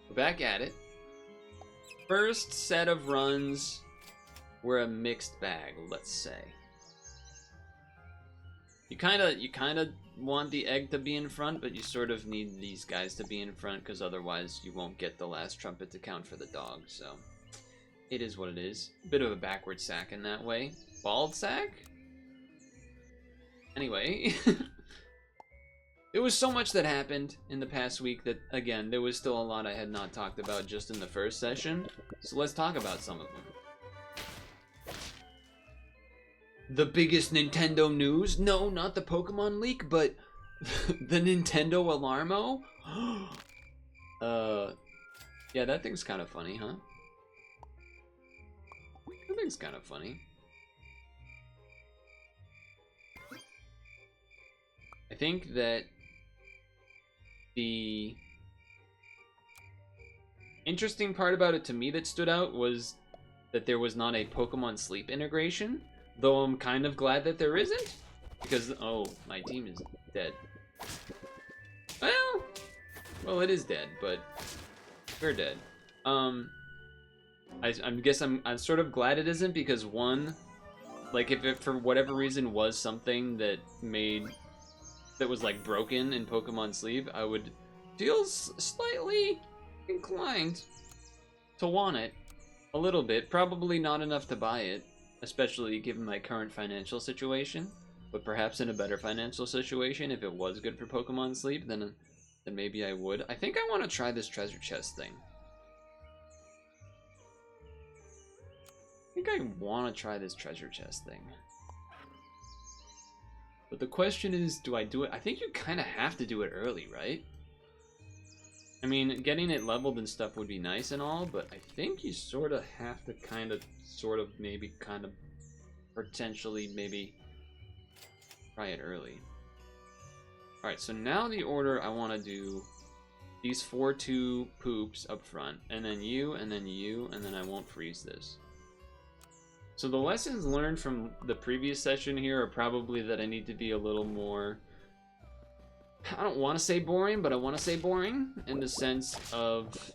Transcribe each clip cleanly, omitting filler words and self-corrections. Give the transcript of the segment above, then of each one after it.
We're back at it. First set of runs were a mixed bag, let's say. You kind of want the egg to be in front, but you sort of need these guys to be in front because otherwise you won't get the last trumpet to count for the dog. So it is what it is. Bit of a backward sack in that way. Bald sack? Anyway, there was so much that happened in the past week that, again, there was still a lot I had not talked about just in the first session. So let's talk about some of them. The biggest Nintendo news? No, not the Pokemon leak, but the Nintendo Alarmo? Yeah, that thing's kind of funny, huh? That thing's kind of funny. I think that the interesting part about it to me that stood out was that there was not a Pokemon Sleep integration. Though I'm kind of glad that there isn't, because, oh, my team is dead. Well, it is dead, but we're dead. I guess I'm sort of glad it isn't, because one, like, if it for whatever reason was something that was like broken in Pokemon Sleep, I would feel slightly inclined to want it a little bit. Probably not enough to buy it, especially given my current financial situation, but perhaps in a better financial situation, if it was good for Pokemon Sleep, then maybe I would. I think I want to try this treasure chest thing. I think I want to try this treasure chest thing. But the question is, do I do it? I think you kind of have to do it early, right? I mean, getting it leveled and stuff would be nice and all, but I think you sort of have to potentially maybe try it early. Alright, so now the order I want to do these 4-2 poops up front, and then you, and then you, and then I won't freeze this. So the lessons learned from the previous session here are probably that I need to be a little more, I don't want to say boring, but I want to say boring in the sense of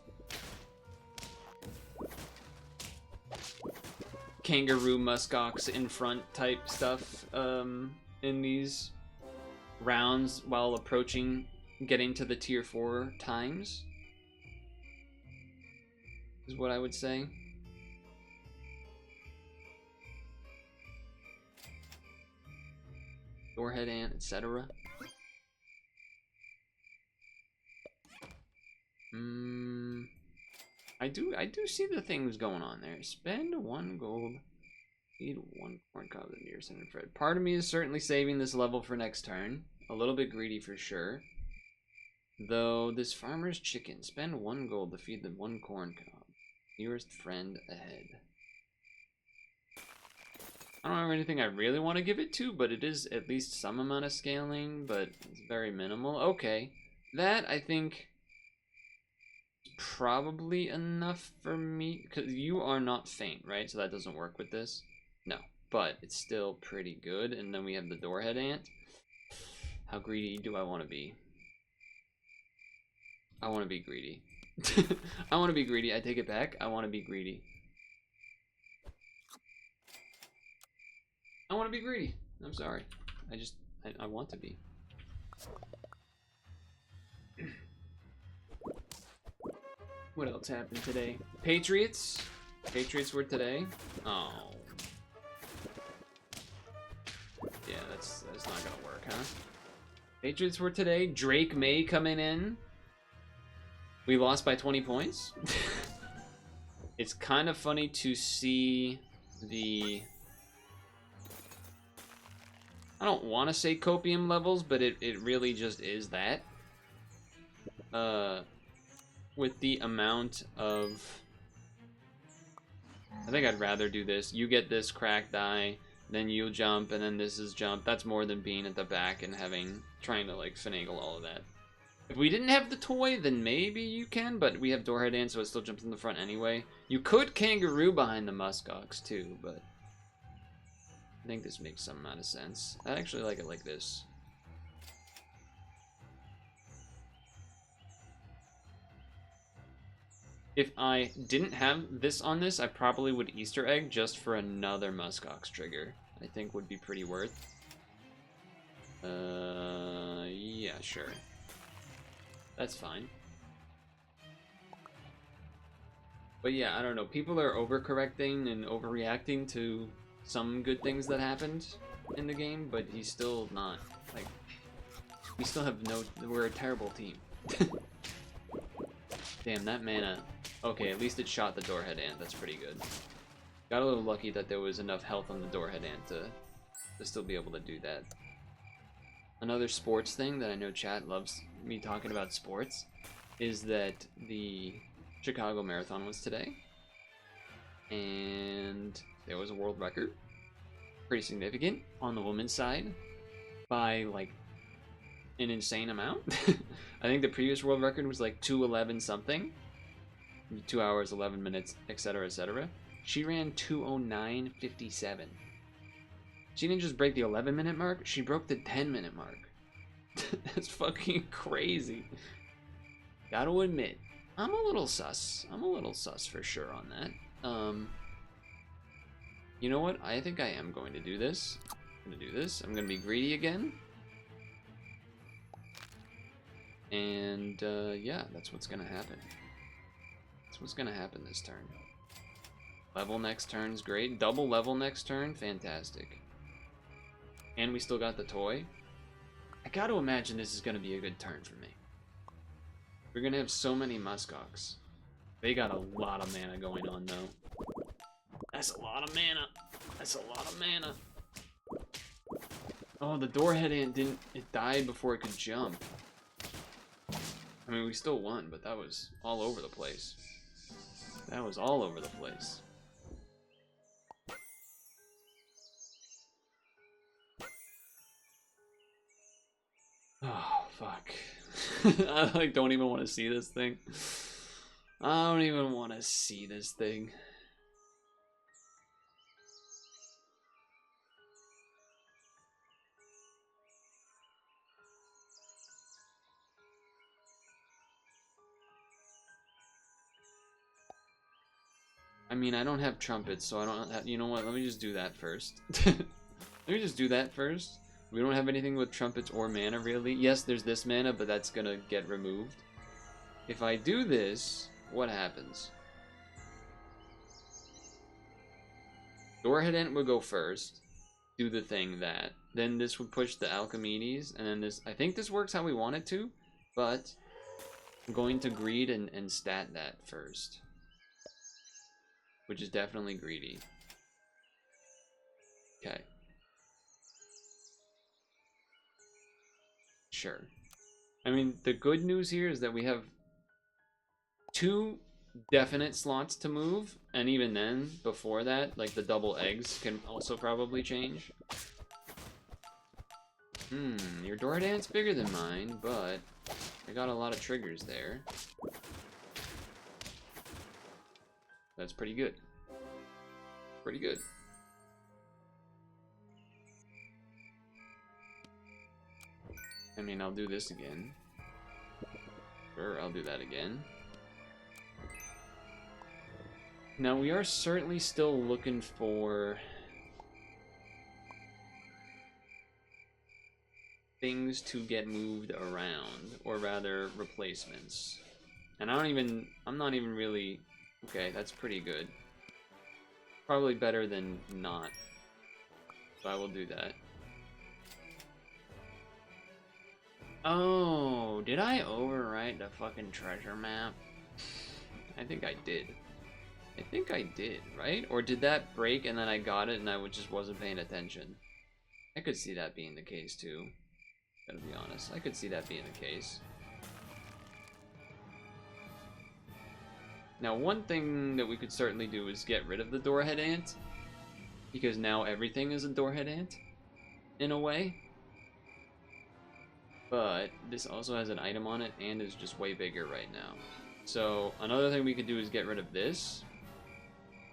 kangaroo muskox in front type stuff in these rounds while approaching getting to the tier 4 times is what I would say. Doorhead ant, etc. I do see the things going on there. Spend 1 gold, feed 1 corn cob the nearest center Fred. Part of me is certainly saving this level for next turn. A little bit greedy for sure. Though this farmer's chicken, spend 1 gold to feed the 1 corn cob. Nearest friend ahead. I don't have anything I really want to give it to, but it is at least some amount of scaling, but it's very minimal. Okay, that I think probably enough for me, because you are not faint, right? So that doesn't work with this. No, but it's still pretty good. And then we have the doorhead ant. How greedy do I want to be? I want to be greedy. I want to be greedy. I take it back. I want to be greedy. I want to be greedy. I'm sorry. I want to be. What else happened today? Patriots. Patriots were today. Oh. Yeah, that's not gonna work, huh? Patriots were today. Drake May coming in. We lost by 20 points. It's kind of funny to see the, I don't want to say copium levels, but it really just is that. With the amount of, I think I'd rather do this. You get this crack die, then you jump, and then this is jump. That's more than being at the back and trying to like finagle all of that. If we didn't have the toy, then maybe you can, but we have Doorhead in, so it still jumps in the front anyway. You could Kangaroo behind the Muskox too, but I think this makes some amount of sense. I actually like it like this. If I didn't have this on this, I probably would Easter egg just for another muskox trigger. I think would be pretty worth. Yeah, sure. That's fine. But yeah, I don't know. People are overcorrecting and overreacting to some good things that happened in the game, but he's still not. Like, we still have no... We're a terrible team. Damn, that mana... Okay, at least it shot the Doorhead Ant. That's pretty good. Got a little lucky that there was enough health on the Doorhead Ant to still be able to do that. Another sports thing that I know chat loves me talking about sports is that the Chicago Marathon was today. And there was a world record. Pretty significant on the women's side by like an insane amount. I think the previous world record was like 2:11 something. 2 hours, 11 minutes, etc., etc. She ran 2:09:57. She didn't just break the 11-minute mark, she broke the 10-minute mark. That's fucking crazy. Gotta admit, I'm a little sus. I'm a little sus for sure on that. You know what? I think I am going to do this. I'm gonna do this. I'm gonna be greedy again. And, yeah, that's what's gonna happen. That's what's gonna happen this turn. Level next turn's great. Double level next turn, fantastic. And we still got the toy. I gotta imagine this is gonna be a good turn for me. We're gonna have so many muskox. They got a lot of mana going on, though. That's a lot of mana. That's a lot of mana. Oh, the Doorhead Ant didn't... It died before it could jump. I mean, we still won, but that was all over the place. That was all over the place. Oh, fuck. I like don't even want to see this thing. I don't even want to see this thing. I mean, I don't have trumpets, so I don't have, you know what, let me just do that first. Let me just do that first. We don't have anything with trumpets or mana, really. Yes, there's this mana, but that's gonna get removed. If I do this, what happens? Doorhead Ant would go first. Do the thing that. Then this would push the Alchemedes, and then this... I think this works how we want it to, but I'm going to greed and stat that first. Which is definitely greedy. Okay. Sure. I mean, the good news here is that we have 2 definite slots to move, and even then, before that, like the double eggs can also probably change. Your Doorhead Ant's bigger than mine, but I got a lot of triggers there. That's pretty good. Pretty good. I mean, I'll do this again. Sure, I'll do that again. Now, we are certainly still looking for things to get moved around, or rather, replacements. And I'm not even really... Okay, that's pretty good. Probably better than not. So I will do that. Oh, did I overwrite the fucking treasure map? I think I did. I think I did, right? Or did that break and then I got it and I just wasn't paying attention? I could see that being the case too. Gotta be honest. I could see that being the case. Now, one thing that we could certainly do is get rid of the Doorhead Ant. Because now everything is a Doorhead Ant. In a way. But this also has an item on it and is just way bigger right now. So another thing we could do is get rid of this.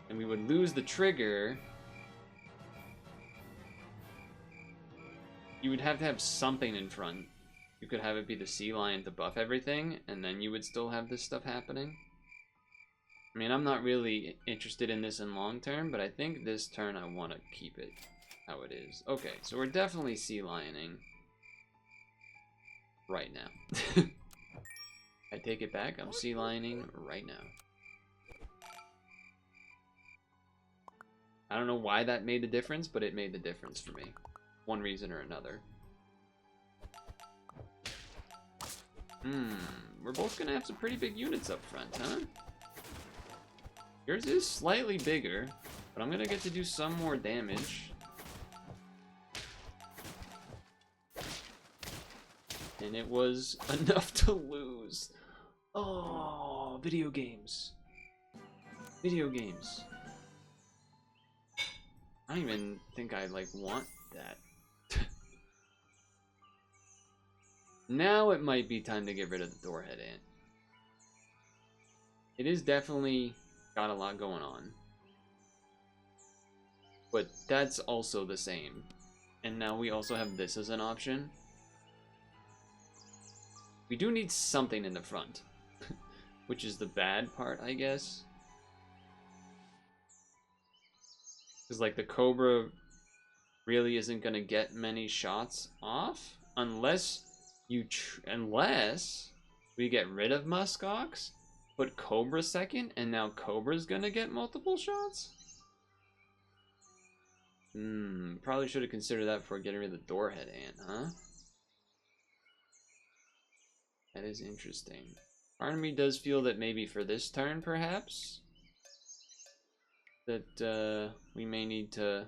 And we would lose the trigger. You would have to have something in front. You could have it be the sea lion to buff everything, and then you would still have this stuff happening. I mean, I'm not really interested in this in long term, but I think this turn I want to keep it how it is. Okay, so we're definitely sea lioning right now. I take it back, I'm sea lioning right now. I don't know why that made the difference, but it made the difference for me. One reason or another. We're both gonna have some pretty big units up front, huh? Yours is slightly bigger, but I'm gonna get to do some more damage. And it was enough to lose. Oh, video games. Video games. I don't even think I, like, want that. Now it might be time to get rid of the Doorhead Ant. It is definitely got a lot going on. But that's also the same. And now we also have this as an option. We do need something in the front. Which is the bad part, I guess. Because, like, the Cobra really isn't going to get many shots off. Unless we get rid of Muskox, put Cobra second, and now Cobra's going to get multiple shots? Probably should have considered that before getting rid of the Doorhead Ant, huh? That is interesting. Part of me does feel that maybe for this turn, perhaps, that we may need to,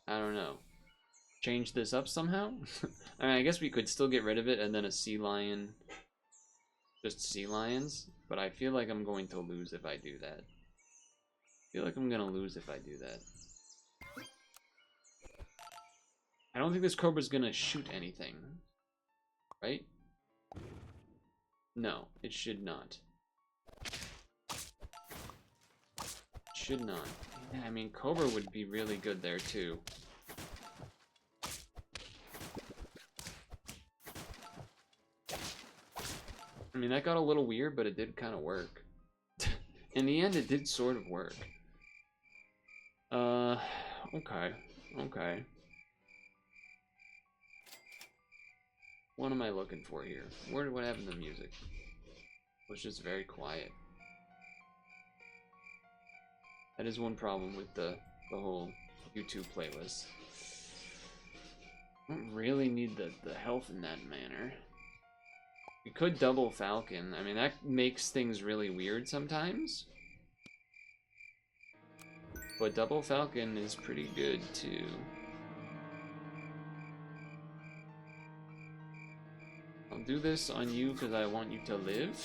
I don't know, change this up somehow? I mean, I guess we could still get rid of it and then a sea lion, just sea lions, but I feel like I'm going to lose if I do that. I feel like I'm gonna lose if I do that. I don't think this Cobra's gonna shoot anything, right? No, it should not. Should not. Yeah, I mean, Cobra would be really good there, too. I mean, that got a little weird, but it did kind of work. In the end, it did sort of work. Okay. Okay. What am I looking for here? What happened to the music? It was just very quiet. That is one problem with the whole YouTube playlist. I don't really need the health in that manner. We could double Falcon. I mean, that makes things really weird sometimes. But double Falcon is pretty good, too. I'll do this on you because I want you to live.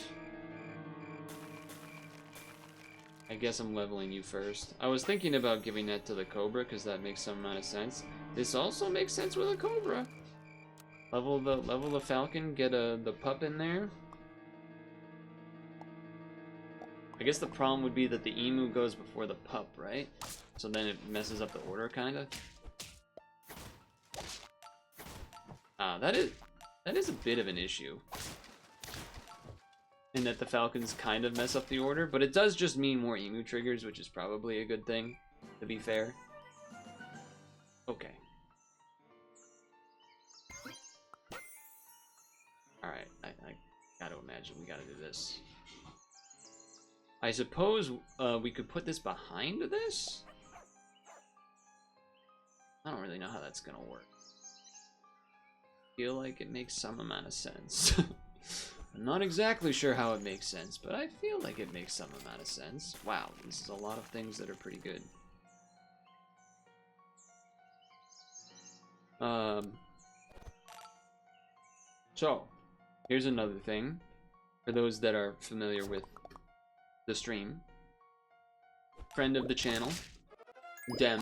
I guess I'm leveling you first. I was thinking about giving that to the Cobra because that makes some amount of sense. This also makes sense with a Cobra. Level the Falcon, get the pup in there. I guess the problem would be that the Emu goes before the pup, right? So then it messes up the order, kinda. That is a bit of an issue. In that the Falcons kind of mess up the order, but it does just mean more Emu triggers, which is probably a good thing, to be fair. Okay. Alright, I gotta imagine we gotta do this. I suppose we could put this behind this? I don't really know how that's gonna work. Feel like it makes some amount of sense. I'm not exactly sure how it makes sense, but I feel like it makes some amount of sense. Wow, this is a lot of things that are pretty good. So, here's another thing. For those that are familiar with the stream. Friend of the channel, Dem.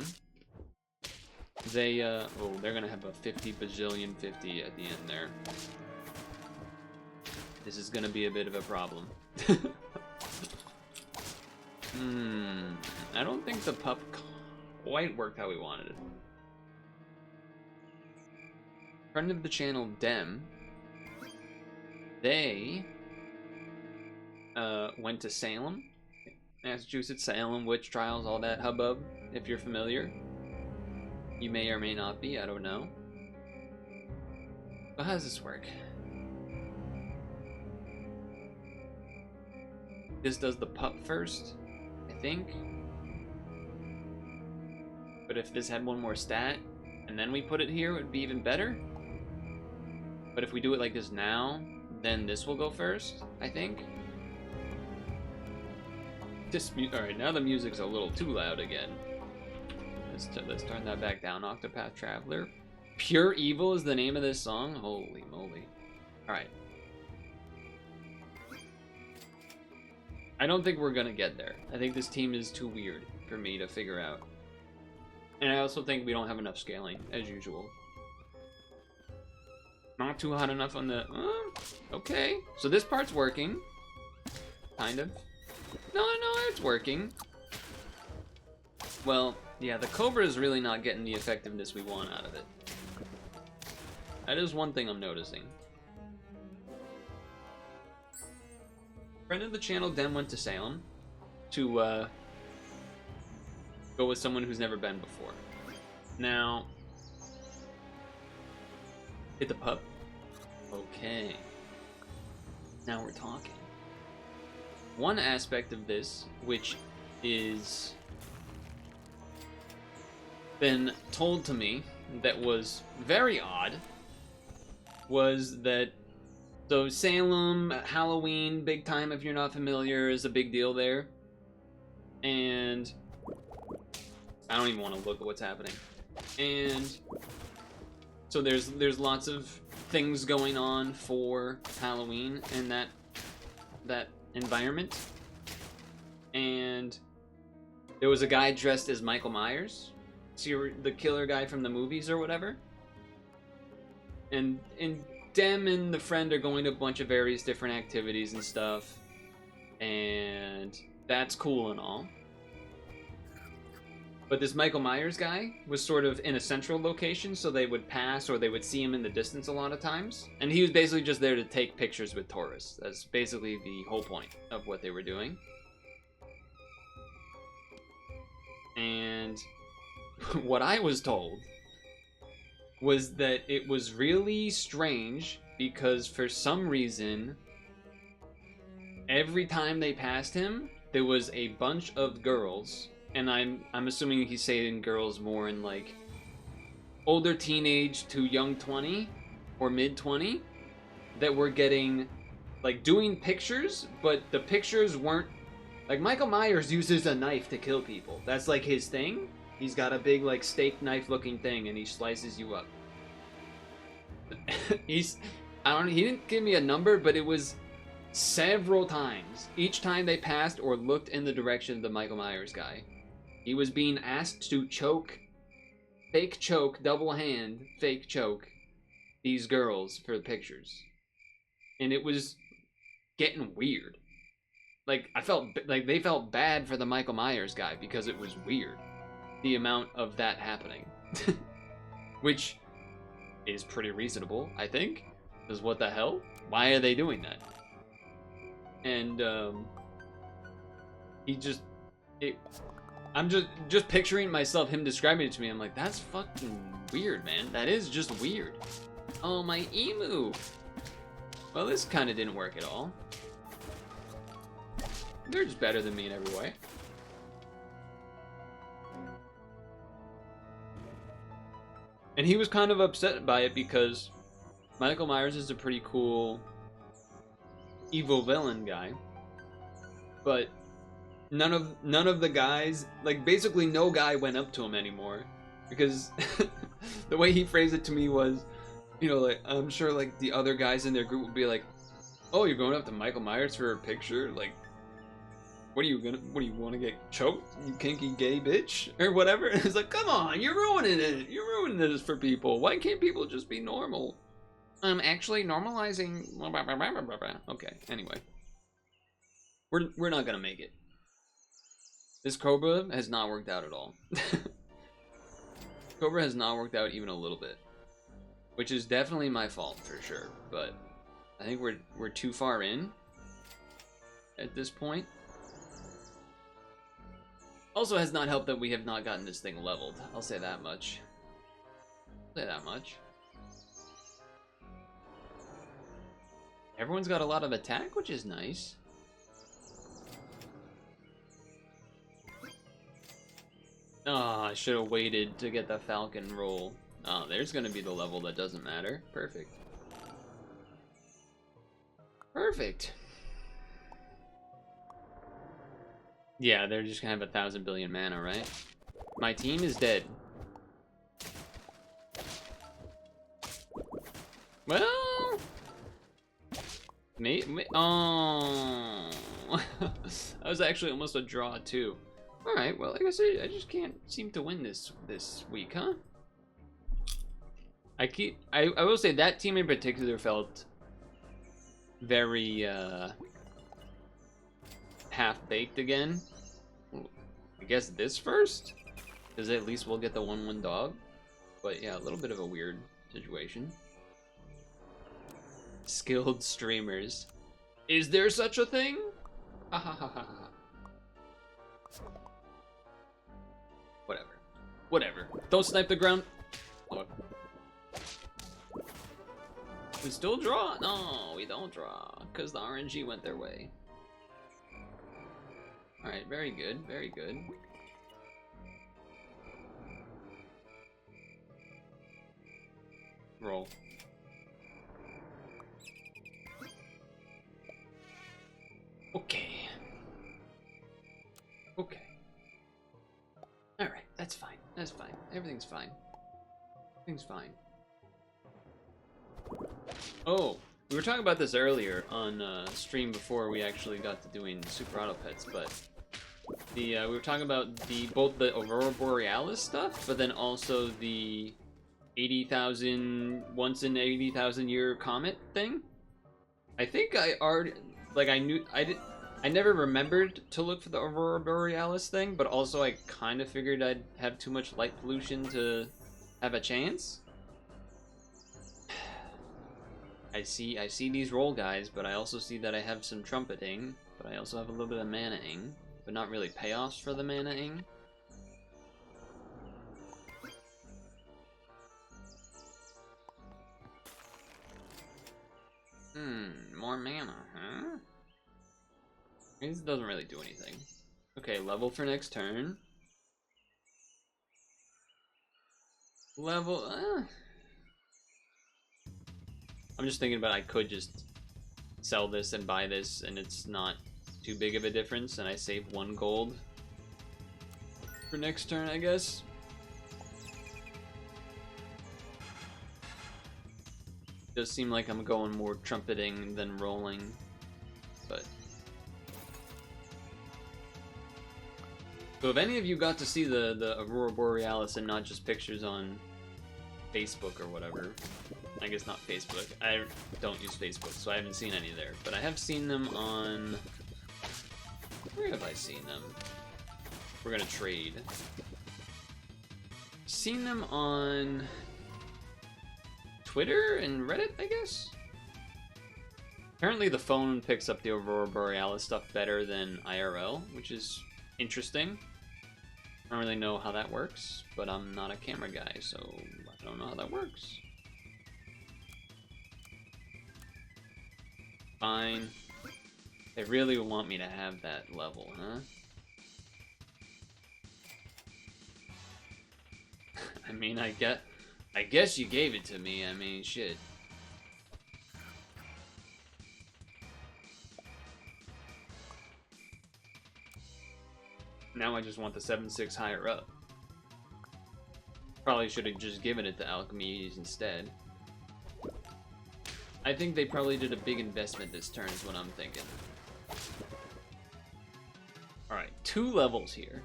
They're gonna have a 50 bajillion 50 at the end there. This is gonna be a bit of a problem. I don't think the pup quite worked how we wanted it. Friend of the channel, Dem. They went to Salem, Massachusetts, Salem, witch trials, all that hubbub, if you're familiar. You may or may not be, I don't know. But how does this work? This does the pup first, I think. But if this had one more stat, and then we put it here, it would be even better. But if we do it like this now, then this will go first, I think. Alright, now the music's a little too loud again. Let's turn that back down, Octopath Traveler. Pure Evil is the name of this song? Holy moly. Alright. I don't think we're gonna get there. I think this team is too weird for me to figure out. And I also think we don't have enough scaling, as usual. Not too hot enough on the... okay. So this part's working. Kind of. No, it's working. Well, yeah, the Cobra is really not getting the effectiveness we want out of it. That is one thing I'm noticing. Friend of the channel, Den, went to Salem to go with someone who's never been before. Now, hit the pup. Okay. Now we're talking. One aspect of this, which is been told to me that was very odd, was that so Salem, Halloween, big time if you're not familiar, is a big deal there. And I don't even want to look at what's happening. And so there's lots of things going on for Halloween in that environment. And there was a guy dressed as Michael Myers, the killer guy from the movies or whatever. And Dem and the friend are going to a bunch of various different activities and stuff. And that's cool and all. But this Michael Myers guy was sort of in a central location, so they would pass or they would see him in the distance a lot of times. And he was basically just there to take pictures with tourists. That's basically the whole point of what they were doing. And what I was told was that it was really strange because for some reason, every time they passed him, there was a bunch of girls. And I'm assuming he's saying girls more in like older teenage to young 20 or mid 20 that were getting like doing pictures, but the pictures weren't like Michael Myers uses a knife to kill people. That's like his thing. He's got a big like steak knife looking thing and he slices you up. He didn't give me a number, but it was several times. Each time they passed or looked in the direction of the Michael Myers guy, he was being asked to fake choke, double hand, fake choke these girls for the pictures. And it was getting weird. Like, I felt like they felt bad for the Michael Myers guy because it was weird. The amount of that happening. Which is pretty reasonable, I think. Because what the hell? Why are they doing that? And, I'm just picturing myself, him describing it to me. I'm like, that's fucking weird, man. That is just weird. Oh, my emu. Well, this kind of didn't work at all. They're just better than me in every way. And he was kind of upset by it because Michael Myers is a pretty cool evil villain guy. But none of the guys, like basically no guy went up to him anymore because the way he phrased it to me was, you know, like I'm sure like the other guys in their group would be like, "Oh, you're going up to Michael Myers for a picture? Like, what do you want to get choked, you kinky gay bitch or whatever?" It's like, come on, you're ruining it. You're ruining this for people. Why can't people just be normal? I'm actually normalizing. Okay, anyway, we're not gonna make it. This Cobra has not worked out at all. Cobra has not worked out even a little bit, which is definitely my fault for sure. But I think we're too far in. at this point. Also has not helped that we have not gotten this thing leveled. I'll say that much. Everyone's got a lot of attack, which is nice. Oh, I should have waited to get the Falcon roll. Oh, there's gonna be the level that doesn't matter. Perfect. Perfect. Yeah, they're just gonna have 1,000 billion mana, right? My team is dead. Well, oh, that was actually almost a draw too. All right, well, I guess I just can't seem to win this week, huh? I will say that team in particular felt very half-baked again. I guess this first, because at least we'll get the 1/1 dog. But yeah, a little bit of a weird situation. Skilled streamers. Is there such a thing? Ha ha ha ha ha. Whatever. Whatever. Don't snipe the ground. Look. We still draw? No, we don't draw, because the RNG went their way. Alright, very good, very good. Roll. Okay. Okay. Alright, that's fine. That's fine. Everything's fine. Everything's fine. Oh, we were talking about this earlier on stream before we actually got to doing Super Auto Pets, but we were talking about both the Aurora Borealis stuff, but then also the 80,000 once in 80,000 year comet thing. I think I already I never remembered to look for the Aurora Borealis thing, but also I kind of figured I'd have too much light pollution to have a chance. I see these roll guys, but I also see that I have some trumpeting, but I also have a little bit of mana-ing, but not really payoffs for the mana-ing. More mana, huh? This doesn't really do anything. Okay, level for next turn. Level, I'm just thinking about I could just sell this and buy this, and it's not too big of a difference, and I save 1 gold for next turn, I guess. Does seem like I'm going more trumpeting than rolling, but... So if any of you got to see the Aurora Borealis and not just pictures on Facebook or whatever, I guess not Facebook, I don't use Facebook, so I haven't seen any there, but I have seen them on... Where have I seen them? We're gonna trade. Seen them on Twitter and Reddit, I guess? Apparently the phone picks up the Aurora Borealis stuff better than IRL, which is interesting. I don't really know how that works, but I'm not a camera guy, so I don't know how that works. Fine. They really want me to have that level, huh? I mean, I guess you gave it to me. I mean, shit. Now I just want the 7/6 higher up. Probably should have just given it to Alchemies instead. I think they probably did a big investment this turn is what I'm thinking. Alright, 2 levels here.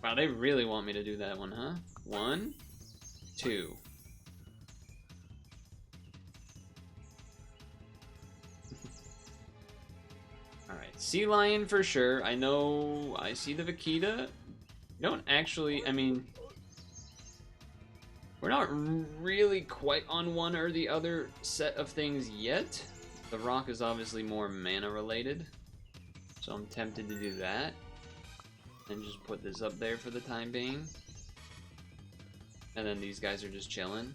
Wow, they really want me to do that one, huh? 1, 2. Alright, Sea Lion for sure. I know, I see the Vaquita. Don't actually, I mean... We're not really quite on one or the other set of things yet. The rock is obviously more mana related, so I'm tempted to do that. And just put this up there for the time being. And then these guys are just chilling.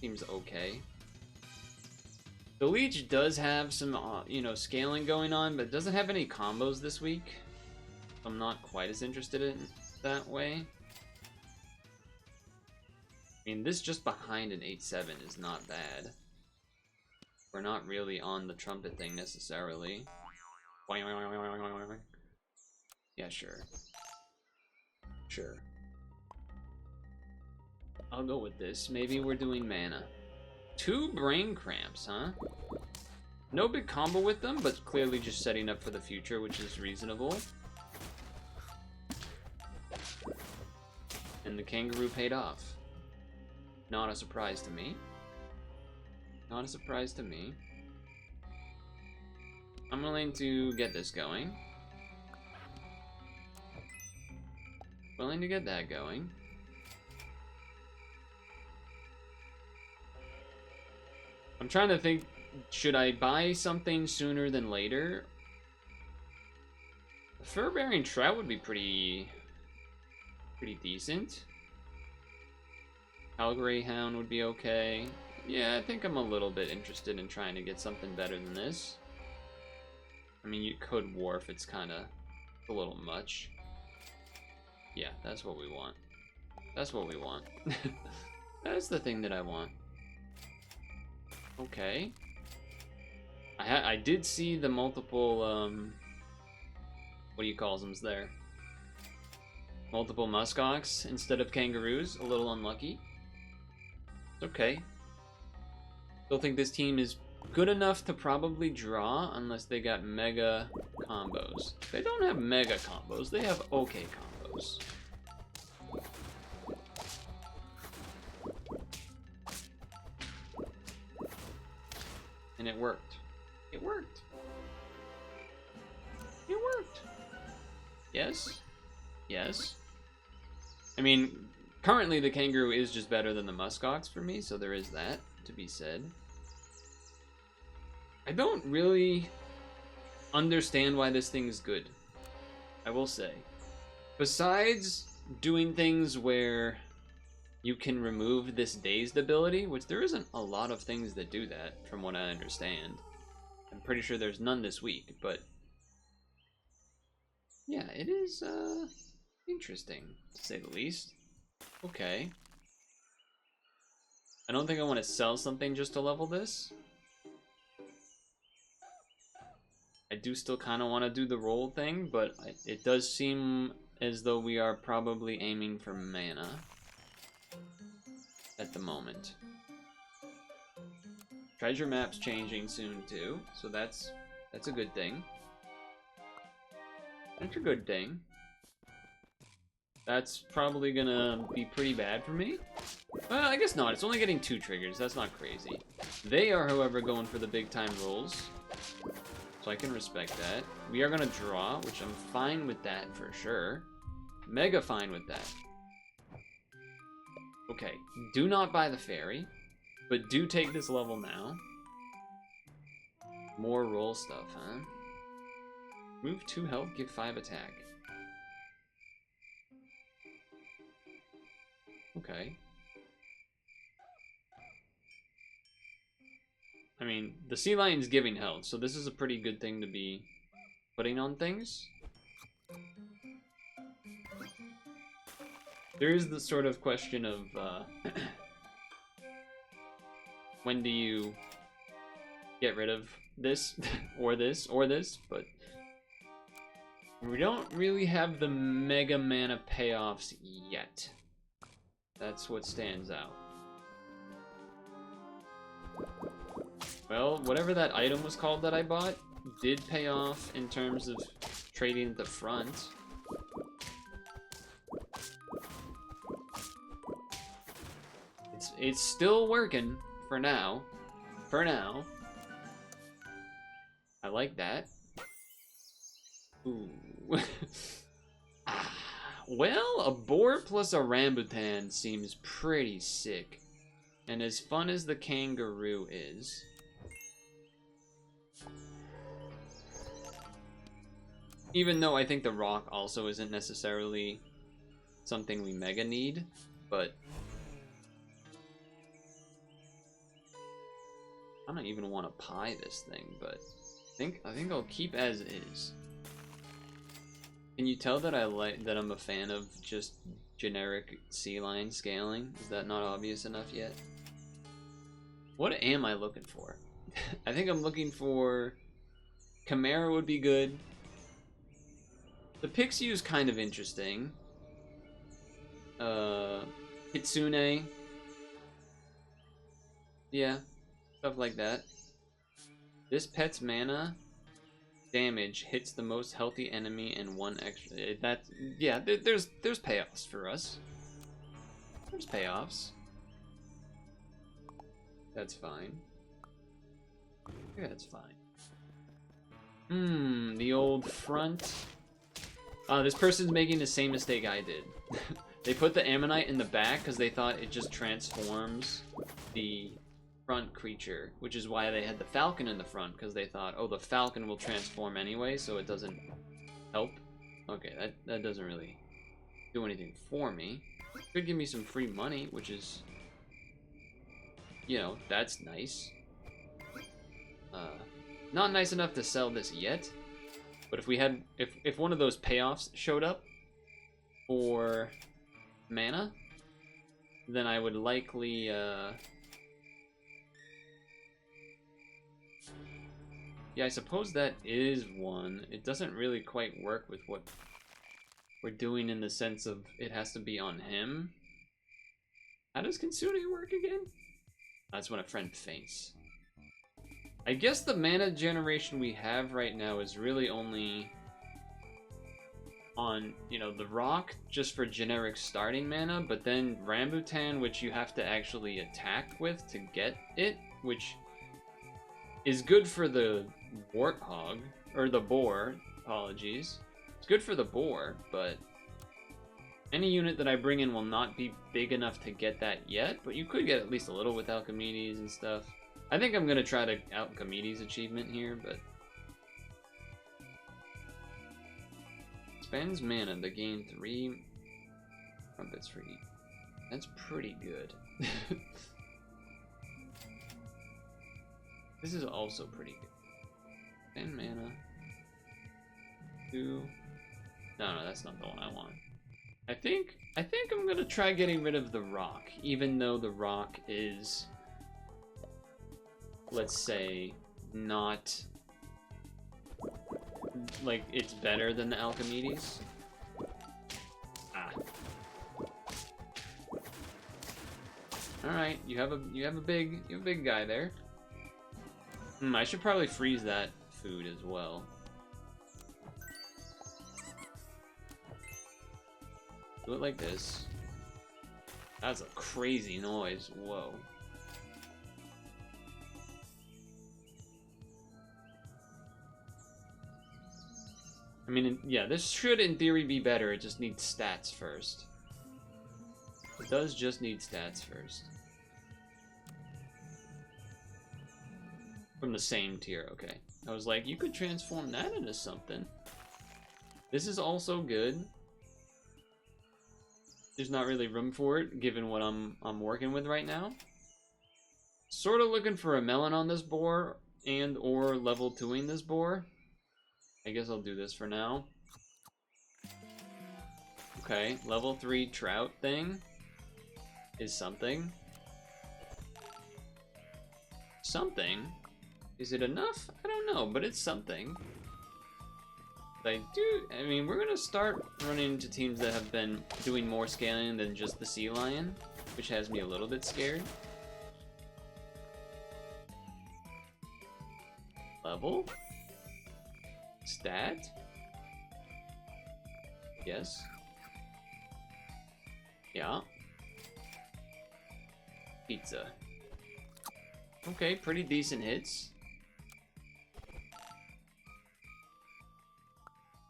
Seems okay. The leech does have some, you know, scaling going on, but it doesn't have any combos this week. I'm not quite as interested in that way. I mean, this just behind an 8-7 is not bad. We're not really on the trumpet thing necessarily. Yeah, sure. Sure. I'll go with this. Maybe we're doing mana. 2 brain cramps, huh? No big combo with them, but clearly just setting up for the future, which is reasonable. And the kangaroo paid off. Not a surprise to me. Not a surprise to me. I'm willing to get this going. Willing to get that going. I'm trying to think, should I buy something sooner than later? A fur-bearing trout would be pretty decent. Greyhound would be okay. Yeah, I think I'm a little bit interested in trying to get something better than this. I mean, you could wharf, it's kind of a little much. Yeah, that's what we want. That's what we want. That's the thing that I want. Okay. I did see the multiple, what do you call them there? Multiple muskox instead of kangaroos. A little unlucky. It's okay. Still think this team is good enough to probably draw unless they got mega combos. They don't have mega combos, they have okay combos. And it worked. It worked. It worked. Yes? Yes. I mean, currently the kangaroo is just better than the muskox for me, so there is that to be said. I don't really understand why this thing's good, I will say. Besides doing things where you can remove this dazed ability, which there isn't a lot of things that do that, from what I understand. I'm pretty sure there's none this week, but yeah, it is interesting, to say the least. Okay. I don't think I want to sell something just to level this. I do still kind of want to do the roll thing, but it does seem as though we are probably aiming for mana at the moment. Treasure map's changing soon too, so that's a good thing. That's a good thing. That's probably gonna be pretty bad for me. Well, I guess not. It's only getting 2 triggers. That's not crazy. They are, however, going for the big time rolls. So I can respect that. We are gonna draw, which I'm fine with that for sure. Mega fine with that. Okay, do not buy the fairy, but do take this level now. More roll stuff, huh? Move 2 health, give 5 attack. Okay. I mean, the sea lion's giving health, so this is a pretty good thing to be putting on things. There is the sort of question of when do you get rid of this, or this, or this, but we don't really have the mega mana payoffs yet. That's what stands out. Well, whatever that item was called that I bought did pay off in terms of trading at the front. It's still working for now. For now. I like that. Ooh. Well, a boar plus a rambutan seems pretty sick. And as fun as the kangaroo is, Even though I think the rock also isn't necessarily something we mega need, but I don't even want to pie this thing, but I think I'll keep as is. Can you tell that I'm a fan of just generic sea lion scaling? Is that not obvious enough yet? What am I looking for? I think I'm looking for Chimera would be good. The Pixie is kind of interesting. Kitsune. Yeah, stuff like that. This pet's mana damage hits the most healthy enemy and one extra. Yeah. There's payoffs for us. There's payoffs. That's fine. Yeah, that's fine. The old front. This person's making the same mistake I did. They put the ammonite in the back because they thought it just transforms the front creature, which is why they had the falcon in the front, because they thought, oh, the falcon will transform anyway, so it doesn't help. Okay, that doesn't really do anything for me. Could give me some free money, which is, you know, that's nice. Not nice enough to sell this yet, but if we had, if one of those payoffs showed up for mana, then I would likely, yeah, I suppose that is one. It doesn't really quite work with what we're doing in the sense of it has to be on him. How does Kitsune work again? That's when a friend faints. I guess the mana generation we have right now is really only on, you know, the rock just for generic starting mana, but then Rambutan, which you have to actually attack with to get it, which is good for the warthog, or the boar, apologies. It's good for the boar, but any unit that I bring in will not be big enough to get that yet, but you could get at least a little with Alchemedes and stuff. I think I'm gonna try to Alchemedes achievement here, but spends mana to gain 3 trumpets for each. That's pretty good. This is also pretty good. Spend mana. 2. No, that's not the one I want. I think I'm gonna try getting rid of the rock, even though the rock is, let's say, not like it's better than the Alchemedes. All right, you have a big guy there. I should probably freeze that food as well. Do it like this. That's a crazy noise. Whoa. I mean, yeah, this should in theory be better. It just needs stats first. It does just need stats first. From the same tier, okay. I was like, you could transform that into something. This is also good. There's not really room for it, given what I'm working with right now. Sort of looking for a melon on this boar, and or level 2ing this boar. I guess I'll do this for now. Okay, level 3 trout thing is something. Something? Is it enough? I don't know, but it's something. I mean, we're gonna start running into teams that have been doing more scaling than just the sea lion, which has me a little bit scared. Level? Stat? Yes. Yeah. Pizza. Okay, pretty decent hits.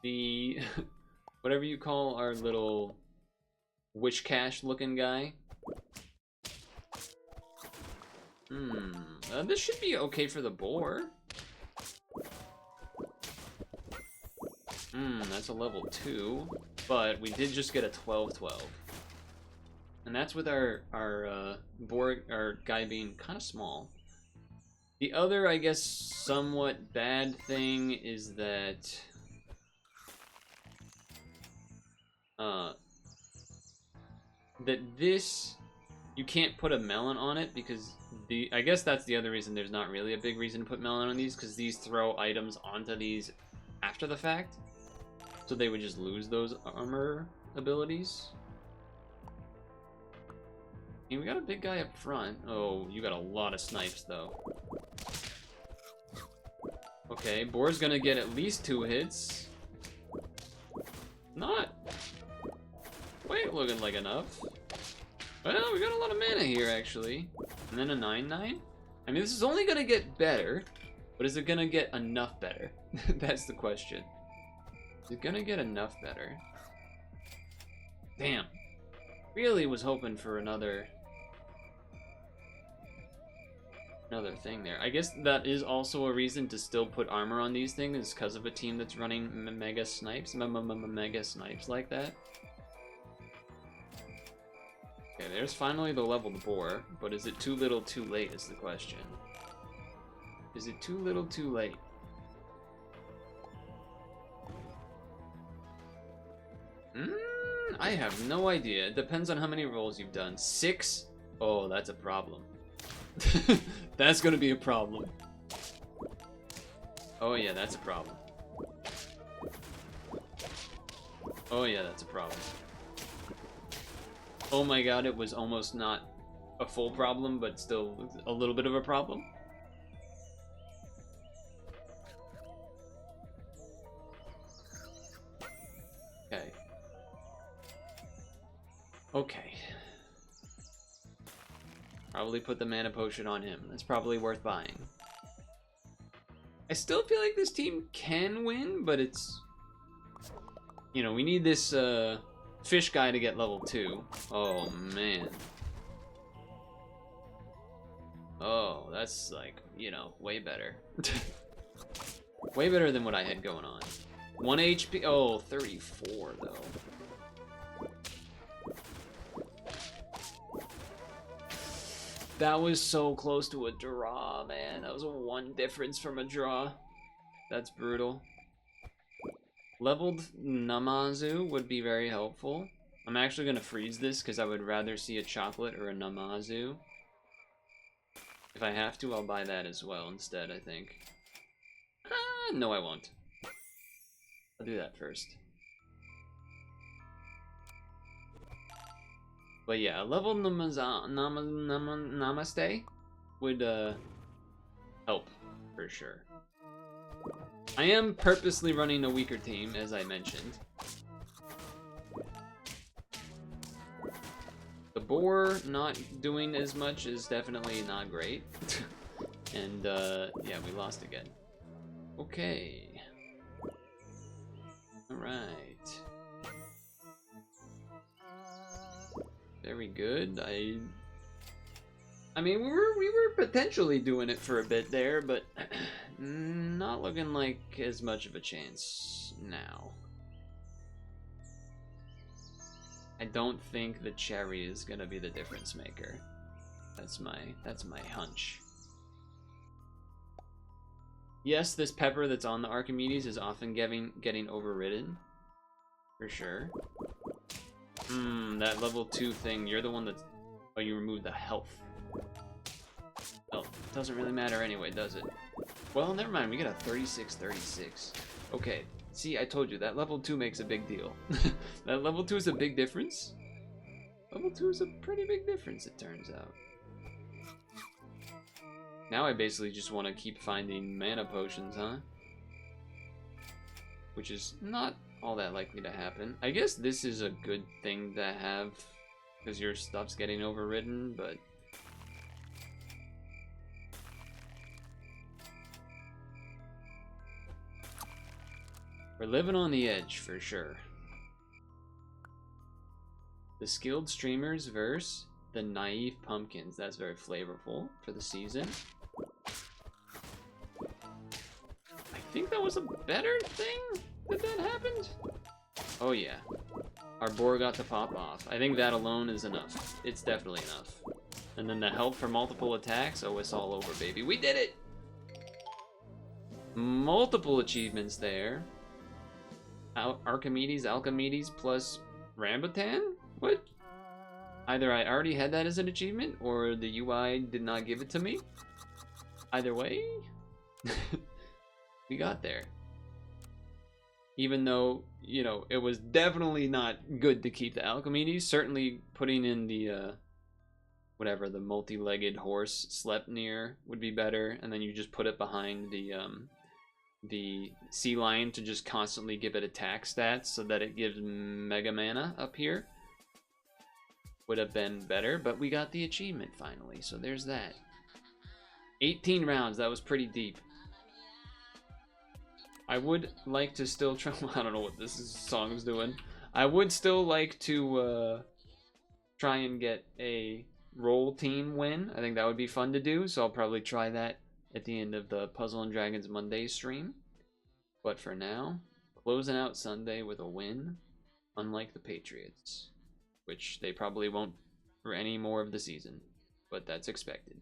The whatever you call our little wish cache looking guy. This should be okay for the boar. That's a level 2, but we did just get a 12-12. And that's with our guy being kind of small. The other, I guess, somewhat bad thing is that this, you can't put a melon on it because I guess that's the other reason there's not really a big reason to put melon on these, because these throw items onto these after the fact. So they would just lose those armor abilities. And we got a big guy up front. Oh, you got a lot of snipes though. Okay, Boar's gonna get at least 2 hits. Not quite looking like enough. Well, we got a lot of mana here, actually. And then a 9-9? I mean, this is only gonna get better, but is it gonna get enough better? That's the question. Is it gonna get enough better? Damn. Really was hoping for another thing there. I guess that is also a reason to still put armor on these things, is because of a team that's running mega snipes like that. Okay, there's finally the leveled boar, but is it too little too late is the question. Is it too little too late? I have no idea. It depends on how many rolls you've done. 6? Oh, that's a problem. That's gonna be a problem. Oh yeah, that's a problem. Oh yeah, that's a problem. Oh my god, it was almost not a full problem, but still a little bit of a problem. Okay. Okay. Probably put the mana potion on him. That's probably worth buying. I still feel like this team can win, but it's... You know, we need this fish guy to get level 2. Oh, man. Oh, that's like, you know, way better. Way better than what I had going on. 1 HP. Oh, 34, though. That was so close to a draw, man. That was a 1 difference from a draw. That's brutal. Leveled Namazu would be very helpful. I'm actually going to freeze this because I would rather see a chocolate or a Namazu. If I have to, I'll buy that as well instead, I think. No, I won't. I'll do that first. But yeah, a leveled Namaste would help for sure. I am purposely running a weaker team, as I mentioned. The boar not doing as much is definitely not great. And yeah, we lost again. Okay. Alright. Very good. I mean, we were potentially doing it for a bit there, but not looking like as much of a chance now. I don't think the cherry is gonna be the difference maker. That's my hunch. Yes, this pepper that's on the Archimedes is often getting overridden, for sure. That level 2 thing, you're the one that's... Oh, you removed the health. Oh, doesn't really matter anyway, does it? Well, never mind, we get a 36-36. Okay, see, I told you, that level 2 makes a big deal. That level 2 is a big difference. Level 2 is a pretty big difference, it turns out. Now I basically just want to keep finding mana potions, huh? Which is not all that likely to happen. I guess this is a good thing to have because your stuff's getting overridden, but we're living on the edge for sure. The skilled streamers versus the naive pumpkins. That's very flavorful for the season. I think that was a better thing. that that happened? Oh yeah. Our boar got to pop off. I think that alone is enough. It's definitely enough. And then the help for multiple attacks. Oh, it's all over, baby. We did it! Multiple achievements there. Alchemedes plus Rambutan? What? Either I already had that as an achievement, or the UI did not give it to me. Either way, we got there. Even though, you know, it was definitely not good to keep the Alchemedes. Certainly putting in the, whatever, the multi-legged horse Sleipnir would be better. And then you just put it behind the sea lion to just constantly give it attack stats so that it gives mega mana up here. Would have been better, but we got the achievement finally, so there's that. 18 rounds, that was pretty deep. I would like to still try, I don't know what this song's doing. I would still like to try and get a roll team win. I think that would be fun to do, so I'll probably try that at the end of the Puzzle and Dragons Monday stream. But for now, closing out Sunday with a win, unlike the Patriots, which they probably won't for any more of the season, but that's expected.